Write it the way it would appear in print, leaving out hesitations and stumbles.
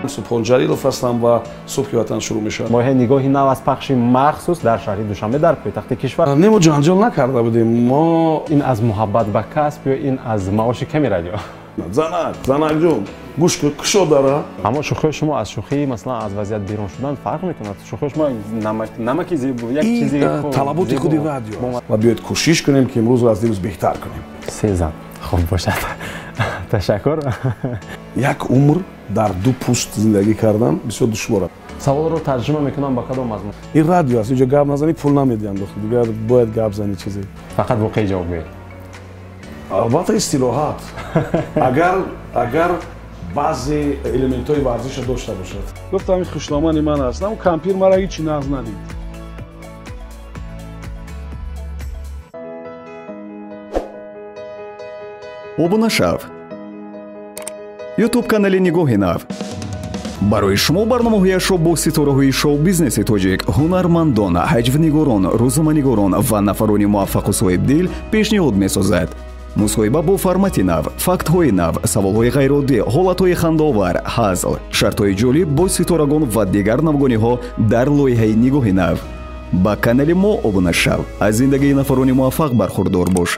سبحان جلیلов ҳастам ва субҳи ватан шурӯъ мешавад. мо нигоҳи нав аз пахши махсус дар шаҳри Душанбе дар пойтахти кишвар. Не мо ҷанҷол накарда будем. Мо ин аз муҳаббат ба касб ё ин аз маоши ками радио? занакҷон гӯш кушо дара. аммо шӯхии шумо аз шӯхии масалан аз вазъият берун шудан фарқ мекунад. шӯхии шумо намаки як чизи талаботи худи радио ва биёед кӯшиш кунем ки имрӯзро аз дирӯз беҳтар кунем. сезан хуб бошад. ташаккур. як умр дар ду пӯст зиндагӣ кардан бисёр душвор аст. саволро тарҷима мекунам ба кадом мазмун? ин радио аст, инҷо гап назанӣ пул намедиҳанд. дигар бояд гап зани чизе. фақат воқеӣ ҷавоб биёед. албатта истироҳат. агар баъзе элементҳои варзиша дошта бошад. гуфтам ин хушномани ман ҳастам, кампир мара ҳичи нағз надид. обуна шав ютуб канали нигоҳи нав барои шумо барномаҳояшро бо ситораҳои шоу-бизнеси тоҷик, ҳунармандон, ҳаҷвнигорон, рӯзноманигорон ва нафарони муваффақу соҳибдил пешниҳод месозад. мусоҳиба бо формати нав, фактҳои нав, саволҳои ғайриоддӣ, ҳолатҳои хандаовар, ҳазл, шартҳои ҷолиб бо ситорагон ва дигар навгониҳо дар лоиҳаи нигоҳи нав. ба канали мо обуна шав, аз зиндагии нафарони муваффақ бархурдор бош.